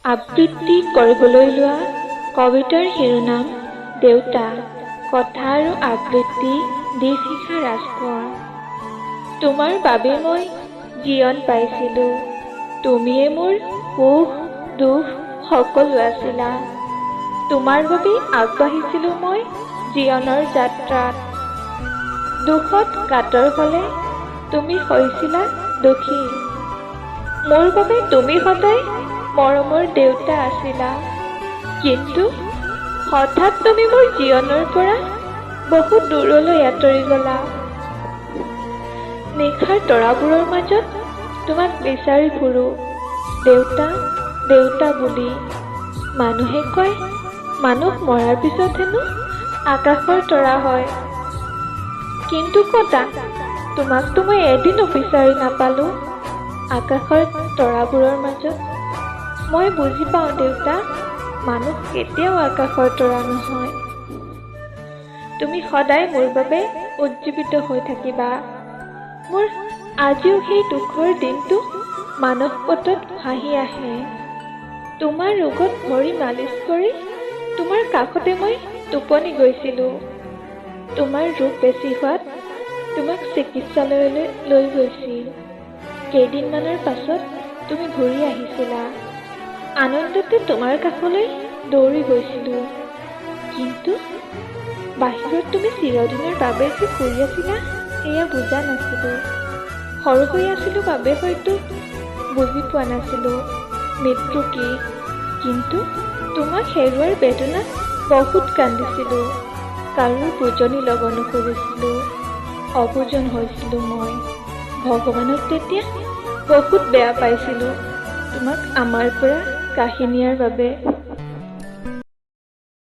আবৃত্তি কৰিবলৈ লোৱা কবিতাৰ শিৰোনাম দেউতা। কথা আৰু আবৃত্তি দীপশিখা ৰাজকোঁৱৰ। তোমাৰ বাবে মই জীৱন পাইছিলোঁ, তুমিয়ে মোৰ সুখ দুখ সকলো আছিলা। তোমাৰ বাবে আগবাঢ়িছিলোঁ মই জীৱনৰ যাত্ৰাত। দুখত কাতৰ হ'লে তুমি হৈছিলা দুখী, মোৰ বাবে তুমি সদায় মৰমৰ দেউতা আছিলা। কিন্তু হঠাৎ তুমি মোৰ জীৱনৰ পৰা বহুত দূৰলৈ আঁতৰি গলা। নিশাৰ তৰাবোৰৰ মাজত তোমাক বিচাৰি ফুৰো দেউতা দেউতা বুলি। মানুহে কয় মানুহ মৰাৰ পিছত হেনো আকাশৰ তৰা হয়, কিন্তু কতা তোমাকতো মই এদিনো বিচাৰি নাপালো আকাশৰ তৰাবোৰৰ মাজত। মই বুজি পাওঁ দেউতা, মানুহ কেতিয়াও আকাশৰ তৰা নহয়। তুমি সদায় মোৰ বাবে উজ্জীৱিত হৈ থাকিবা। মোৰ আজিও সেই দুখৰ দিনটো মানসপটত ভাহি আহে। তোমাৰ ৰোগত ভৰি মালিচ কৰি তোমাৰ কাষতে মই টোপনি গৈছিলোঁ। তোমাৰ ৰোগ বেছি হোৱাত তোমাক চিকিৎসালয়লৈ লৈ গৈছিল। কেইদিনমানৰ পাছত তুমি ঘূৰি আহিছিলা। আনন্দতে তোমাৰ কাষলৈ দৌৰি গৈছিলোঁ, কিন্তু বাহিৰত তুমি চিৰদিনৰ বাবে যে শুই আছিলা সেয়া বুজা নাছিলোঁ। সৰু হৈ আছিলোঁ বাবে হয়তো বুজি পোৱা নাছিলোঁ মৃত্যু কি, কিন্তু তোমাক হেৰুৱাৰ বেদনাত বহুত কান্দিছিলোঁ। কাৰো বুজনি ল'ব নুখুজিছিলোঁ, অবুজন হৈছিলোঁ মই। ভগৱানক তেতিয়া বহুত বেয়া পাইছিলোঁ তোমাক আমাৰ পৰা কাঢ়ি নিয়াৰ বাবে।